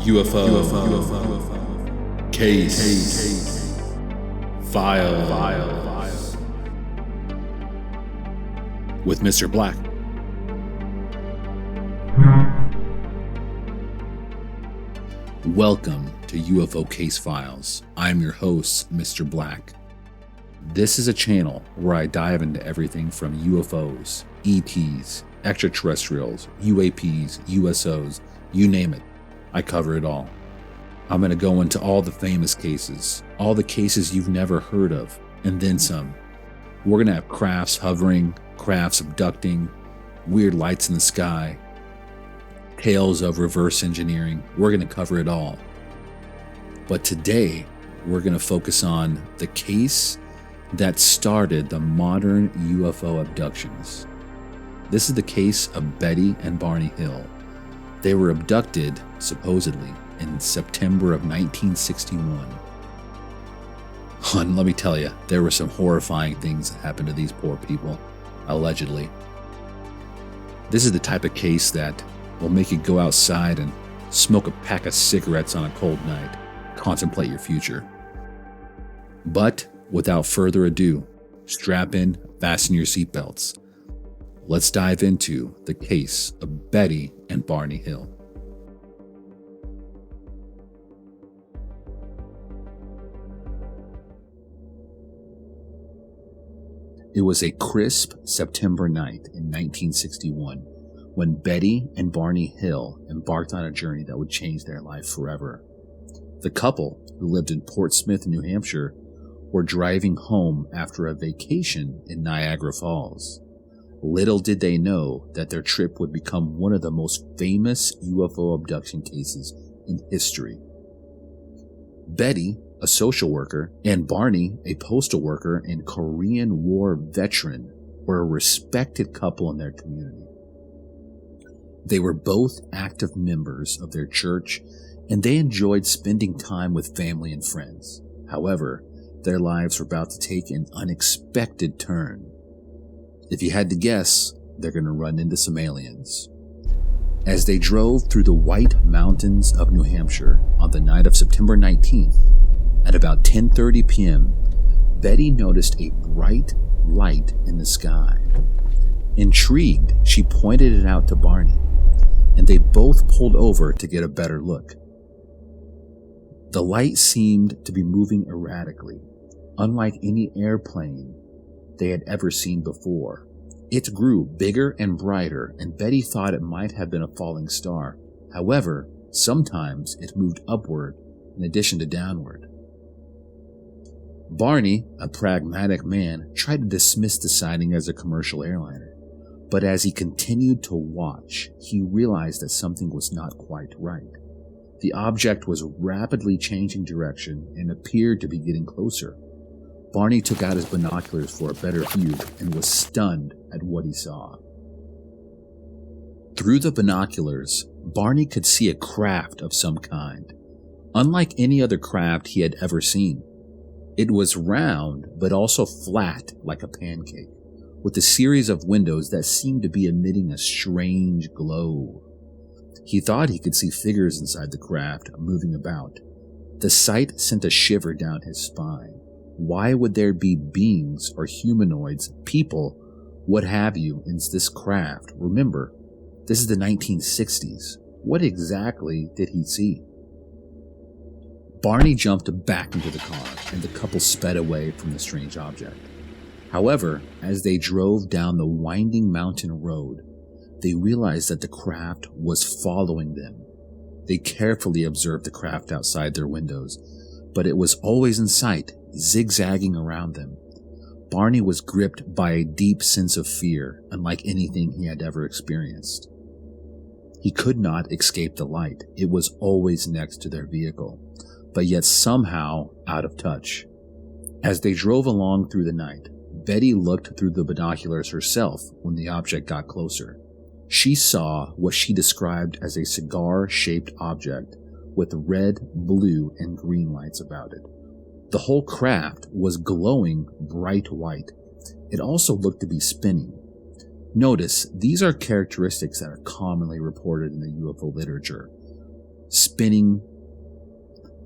UFO case files with Mr. Black. Welcome to UFO Case Files. I'm your host, Mr. Black. This is a channel where I dive into everything from UFOs, ETs, extraterrestrials, UAPs, USOs, you name it. I cover it all. I'm going to go into all the famous cases, all the cases you've never heard of, and then some. We're going to have crafts hovering, crafts abducting, weird lights in the sky, tales of reverse engineering. We're going to cover it all. But today, we're going to focus on the case that started the modern UFO abductions. This is the case of Betty and Barney Hill. They were abducted, supposedly, in September of 1961. And let me tell you, there were some horrifying things that happened to these poor people, allegedly. This is the type of case that will make you go outside and smoke a pack of cigarettes on a cold night, contemplate your future. But without further ado, strap in, fasten your seatbelts. Let's dive into the case of Betty and Barney Hill. It was a crisp September night in 1961 when Betty and Barney Hill embarked on a journey that would change their life forever. The couple, who lived in Portsmouth, New Hampshire, were driving home after a vacation in Niagara Falls. Little did they know that their trip would become one of the most famous UFO abduction cases in history. Betty, a social worker, and Barney, a postal worker and Korean War veteran, were a respected couple in their community. They were both active members of their church, and they enjoyed spending time with family and friends. However, their lives were about to take an unexpected turn. If you had to guess, they're going to run into some aliens. As they drove through the White Mountains of New Hampshire on the night of September 19th, at about 10:30 p.m., Betty noticed a bright light in the sky. Intrigued, she pointed it out to Barney, and they both pulled over to get a better look. The light seemed to be moving erratically, unlike any airplane they had ever seen before. It grew bigger and brighter, and Betty thought it might have been a falling star. However, sometimes it moved upward in addition to downward. Barney, a pragmatic man, tried to dismiss the sighting as a commercial airliner, but as he continued to watch, he realized that something was not quite right. The object was rapidly changing direction and appeared to be getting closer. Barney took out his binoculars for a better view and was stunned at what he saw. Through the binoculars, Barney could see a craft of some kind, unlike any other craft he had ever seen. It was round, but also flat like a pancake, with a series of windows that seemed to be emitting a strange glow. He thought he could see figures inside the craft moving about. The sight sent a shiver down his spine. Why would there be beings or humanoids, people, what have you, in this craft? Remember, this is the 1960s. What exactly did he see? Barney jumped back into the car, and the couple sped away from the strange object. However, as they drove down the winding mountain road, they realized that the craft was following them. They carefully observed the craft outside their windows, but it was always in sight, zigzagging around them. Barney was gripped by a deep sense of fear, unlike anything he had ever experienced. He could not escape the light. It was always next to their vehicle, but yet somehow out of touch. As they drove along through the night, Betty looked through the binoculars herself when the object got closer. She saw what she described as a cigar-shaped object with red, blue, and green lights about it. The whole craft was glowing bright white. It also looked to be spinning. Notice, these are characteristics that are commonly reported in the UFO literature. spinning,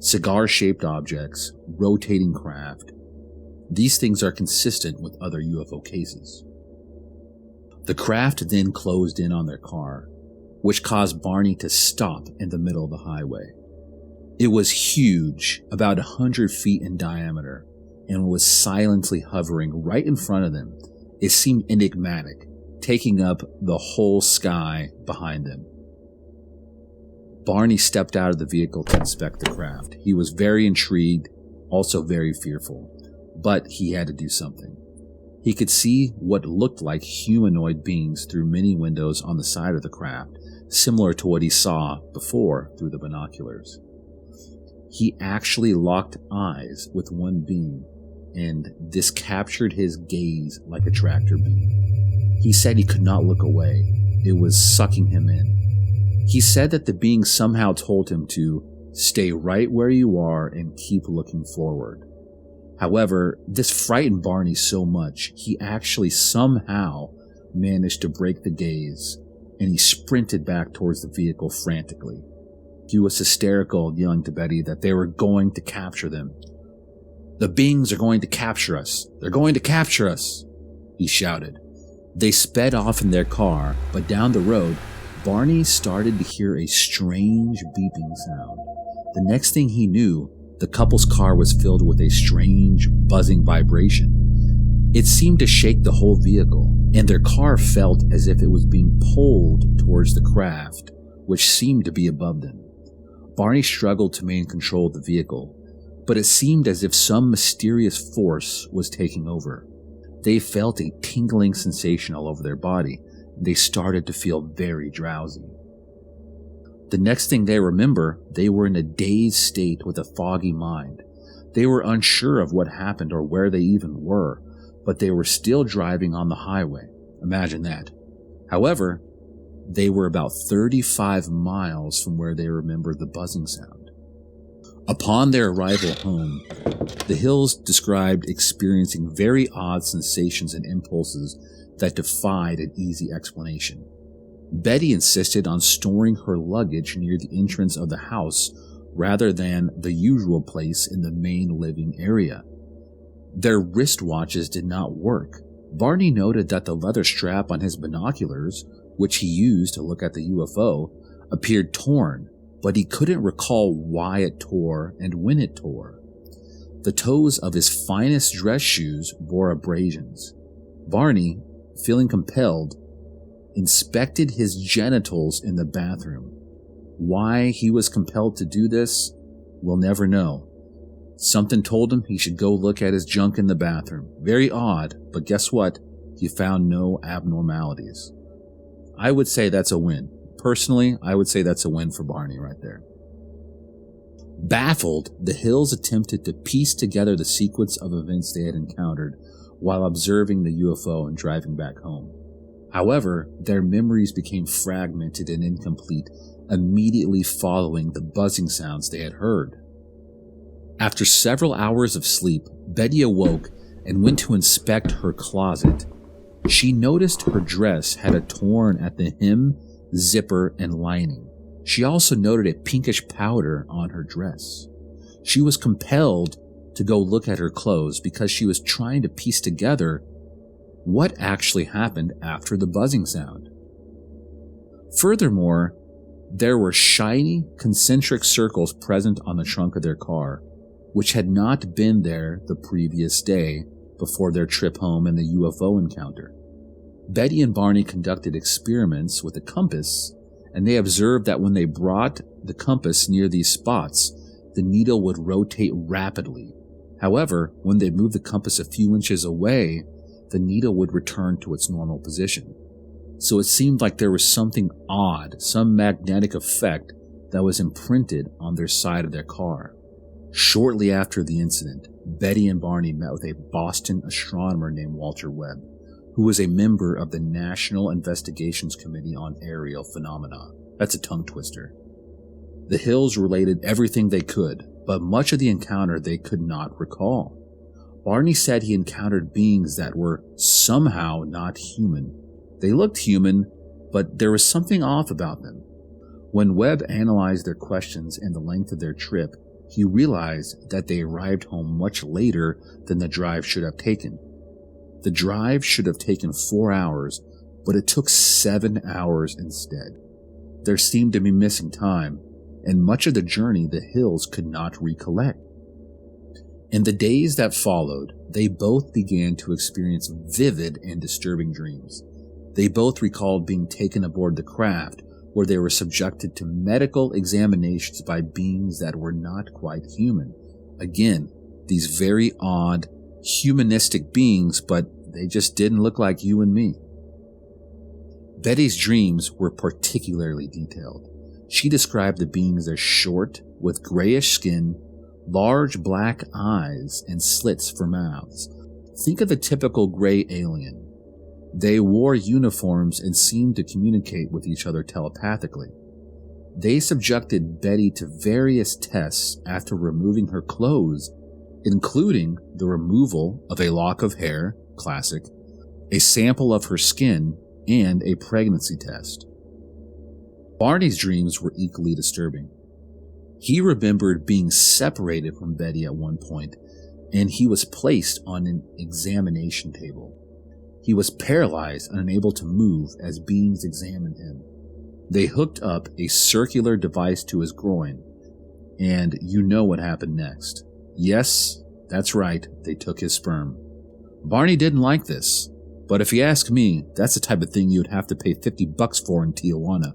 cigar-shaped objects, rotating craft. These things are consistent with other UFO cases. The craft then closed in on their car, which caused Barney to stop in the middle of the highway. It was huge, about 100 feet in diameter, and was silently hovering right in front of them. It seemed enigmatic, taking up the whole sky behind them. Barney stepped out of the vehicle to inspect the craft. He was very intrigued, also very fearful, but he had to do something. He could see what looked like humanoid beings through many windows on the side of the craft, similar to what he saw before through the binoculars. He actually locked eyes with one being, and this captured his gaze like a tractor beam. He said he could not look away. It was sucking him in. He said that the being somehow told him to stay right where you are and keep looking forward. However, this frightened Barney so much, he actually somehow managed to break the gaze, and he sprinted back towards the vehicle frantically. He was hysterical, yelling to Betty that they were going to capture them. "The beings are going to capture us. They're going to capture us," he shouted. They sped off in their car, but down the road, Barney started to hear a strange beeping sound. The next thing he knew, the couple's car was filled with a strange, buzzing vibration. It seemed to shake the whole vehicle, and their car felt as if it was being pulled towards the craft, which seemed to be above them. Barney struggled to maintain control of the vehicle, but it seemed as if some mysterious force was taking over. They felt a tingling sensation all over their body. They started to feel very drowsy. The next thing they remember, they were in a dazed state with a foggy mind. They were unsure of what happened or where they even were, but they were still driving on the highway. Imagine that. However, they were about 35 miles from where they remembered the buzzing sound. Upon their arrival home, the Hills described experiencing very odd sensations and impulses that defied an easy explanation. Betty insisted on storing her luggage near the entrance of the house rather than the usual place in the main living area. Their wristwatches did not work. Barney noted that the leather strap on his binoculars, which he used to look at the UFO, appeared torn, but he couldn't recall why it tore and when it tore. The toes of his finest dress shoes bore abrasions. Barney, feeling compelled, inspected his genitals in the bathroom. Why he was compelled to do this, we'll never know. Something told him he should go look at his junk in the bathroom. Very odd, but guess what? He found no abnormalities. I would say that's a win. Personally, I would say that's a win for Barney right there. Baffled, the Hills attempted to piece together the sequence of events they had encountered while observing the UFO and driving back home. However, their memories became fragmented and incomplete immediately following the buzzing sounds they had heard. After several hours of sleep, Betty awoke and went to inspect her closet. She noticed her dress had a torn at the hem, zipper, and lining. She also noted a pinkish powder on her dress. She was compelled to go look at her clothes because she was trying to piece together what actually happened after the buzzing sound. Furthermore, there were shiny, concentric circles present on the trunk of their car, which had not been there the previous day before their trip home and the UFO encounter. Betty and Barney conducted experiments with a compass, and they observed that when they brought the compass near these spots, the needle would rotate rapidly. However, when they moved the compass a few inches away, the needle would return to its normal position. So it seemed like there was something odd, some magnetic effect that was imprinted on their side of their car. Shortly after the incident, Betty and Barney met with a Boston astronomer named Walter Webb, who was a member of the National Investigations Committee on Aerial Phenomena. That's a tongue twister. The Hills related everything they could, but much of the encounter they could not recall. Barney said he encountered beings that were somehow not human. They looked human, but there was something off about them. When Webb analyzed their questions and the length of their trip, he realized that they arrived home much later than the drive should have taken. The drive should have taken 4 hours, but it took 7 hours instead. There seemed to be missing time, and much of the journey the Hills could not recollect. In the days that followed, they both began to experience vivid and disturbing dreams. They both recalled being taken aboard the craft, where they were subjected to medical examinations by beings that were not quite human. Again, these very odd, humanistic beings, but they just didn't look like you and me. Betty's dreams were particularly detailed. She described the beings as short, with grayish skin, large black eyes, and slits for mouths. Think of the typical gray alien. They wore uniforms and seemed to communicate with each other telepathically. They subjected Betty to various tests after removing her clothes, including the removal of a lock of hair, classic, a sample of her skin, and a pregnancy test. Barney's dreams were equally disturbing. He remembered being separated from Betty at one point, and he was placed on an examination table. He was paralyzed and unable to move as beings examined him. They hooked up a circular device to his groin, and you know what happened next. Yes, that's right, they took his sperm. Barney didn't like this, but if you ask me, that's the type of thing you'd have to pay $50 for in Tijuana.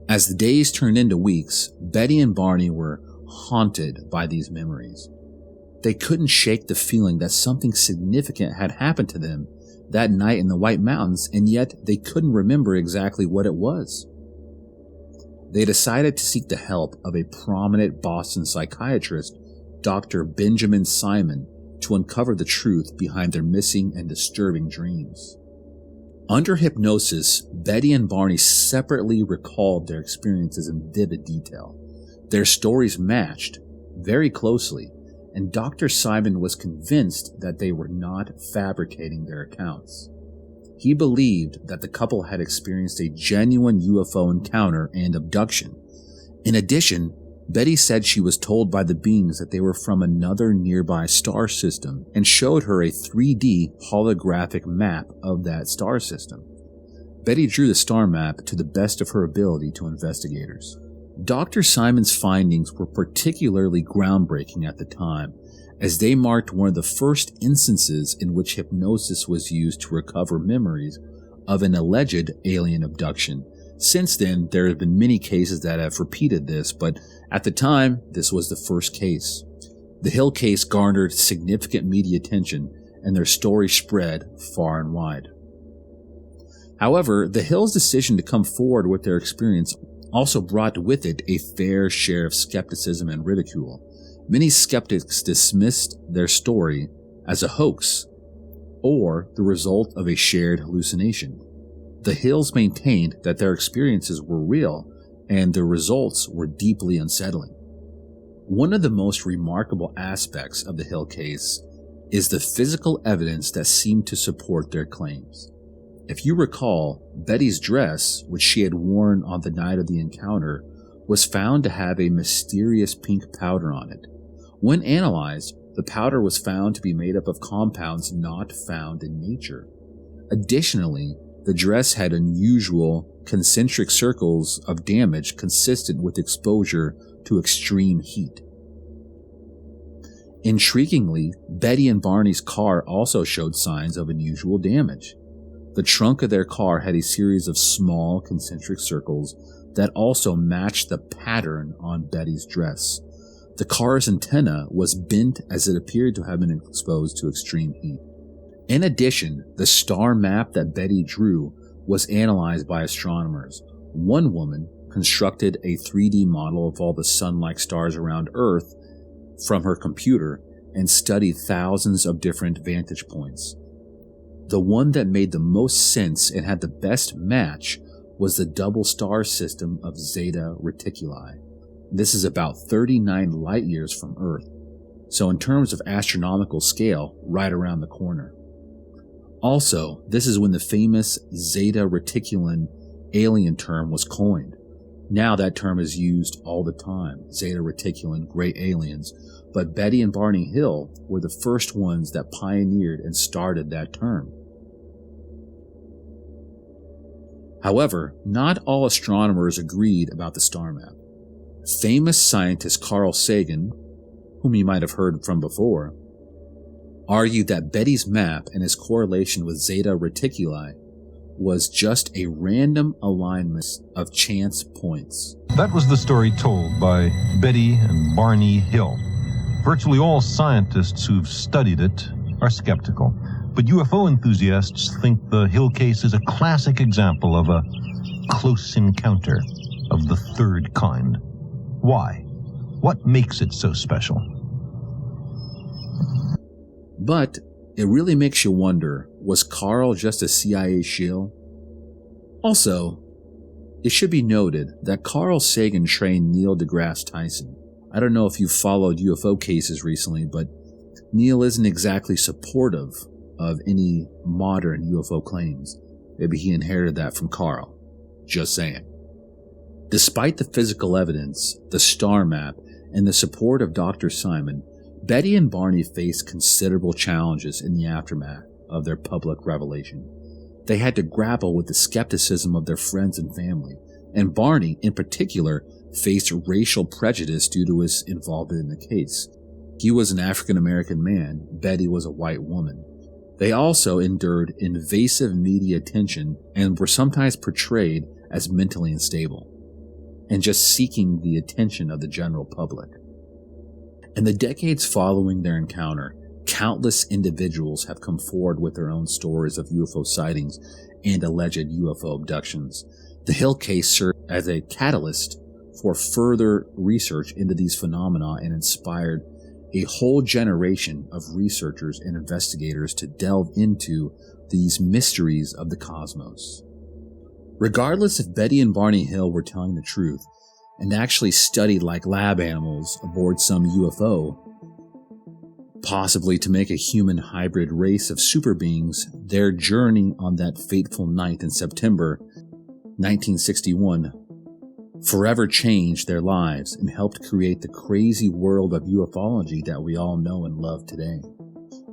As the days turned into weeks, Betty and Barney were haunted by these memories. They couldn't shake the feeling that something significant had happened to them that night in the White Mountains, and yet they couldn't remember exactly what it was. They decided to seek the help of a prominent Boston psychiatrist, Dr. Benjamin Simon, to uncover the truth behind their missing and disturbing dreams. Under hypnosis, Betty and Barney separately recalled their experiences in vivid detail. Their stories matched very closely, and Dr. Simon was convinced that they were not fabricating their accounts. He believed that the couple had experienced a genuine UFO encounter and abduction. In addition, Betty said she was told by the beings that they were from another nearby star system and showed her a 3D holographic map of that star system. Betty drew the star map to the best of her ability to investigators. Dr. Simon's findings were particularly groundbreaking at the time, as they marked one of the first instances in which hypnosis was used to recover memories of an alleged alien abduction. Since then, there have been many cases that have repeated this, but at the time, this was the first case. The Hill case garnered significant media attention, and their story spread far and wide. However, the Hills' decision to come forward with their experience also brought with it a fair share of skepticism and ridicule. Many skeptics dismissed their story as a hoax or the result of a shared hallucination. The Hills maintained that their experiences were real and their results were deeply unsettling. One of the most remarkable aspects of the Hill case is the physical evidence that seemed to support their claims. If you recall, Betty's dress, which she had worn on the night of the encounter, was found to have a mysterious pink powder on it. When analyzed, the powder was found to be made up of compounds not found in nature. Additionally, the dress had unusual concentric circles of damage consistent with exposure to extreme heat. Intriguingly, Betty and Barney's car also showed signs of unusual damage. The trunk of their car had a series of small concentric circles that also matched the pattern on Betty's dress. The car's antenna was bent as it appeared to have been exposed to extreme heat. In addition, the star map that Betty drew was analyzed by astronomers. One woman constructed a 3D model of all the sun-like stars around Earth from her computer and studied thousands of different vantage points. The one that made the most sense and had the best match was the double star system of Zeta Reticuli. This is about 39 light years from Earth, so in terms of astronomical scale, right around the corner. Also, this is when the famous Zeta Reticulum alien term was coined. Now that term is used all the time, Zeta Reticulan, gray aliens, but Betty and Barney Hill were the first ones that pioneered and started that term. However, not all astronomers agreed about the star map. Famous scientist Carl Sagan, whom you might have heard from before, argued that Betty's map and its correlation with Zeta Reticuli was just a random alignment of chance points. That was the story told by Betty and Barney Hill. Virtually all scientists who've studied it are skeptical, but UFO enthusiasts think the Hill case is a classic example of a close encounter of the third kind. Why? What makes it so special? But it really makes you wonder, was Carl just a CIA shill? Also, it should be noted that Carl Sagan trained Neil deGrasse Tyson. I don't know if you've followed UFO cases recently, but Neil isn't exactly supportive of any modern UFO claims. Maybe he inherited that from Carl. Just saying. Despite the physical evidence, the star map, and the support of Dr. Simon, Betty and Barney faced considerable challenges in the aftermath of their public revelation. They had to grapple with the skepticism of their friends and family, and Barney, in particular, faced racial prejudice due to his involvement in the case. He was an African-American man, Betty was a white woman. They also endured invasive media attention and were sometimes portrayed as mentally unstable and just seeking the attention of the general public. In the decades following their encounter, countless individuals have come forward with their own stories of UFO sightings and alleged UFO abductions. The Hill case served as a catalyst for further research into these phenomena and inspired a whole generation of researchers and investigators to delve into these mysteries of the cosmos. Regardless if Betty and Barney Hill were telling the truth and actually studied like lab animals aboard some UFO, possibly to make a human hybrid race of super beings, their journey on that fateful night in September 1961 forever changed their lives and helped create the crazy world of ufology that we all know and love today.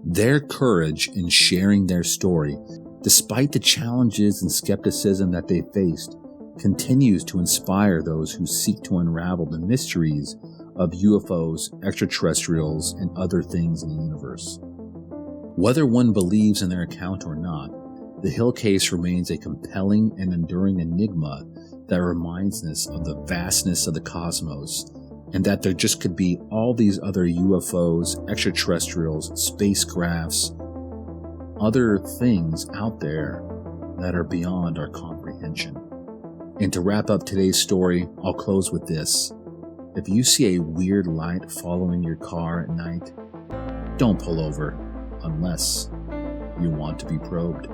Their courage in sharing their story, despite the challenges and skepticism that they faced, continues to inspire those who seek to unravel the mysteries of UFOs, extraterrestrials, and other things in the universe. Whether one believes in their account or not, the Hill case remains a compelling and enduring enigma that reminds us of the vastness of the cosmos and that there just could be all these other UFOs, extraterrestrials, spacecrafts, other things out there that are beyond our comprehension. And to wrap up today's story, I'll close with this. If you see a weird light following your car at night, don't pull over unless you want to be probed.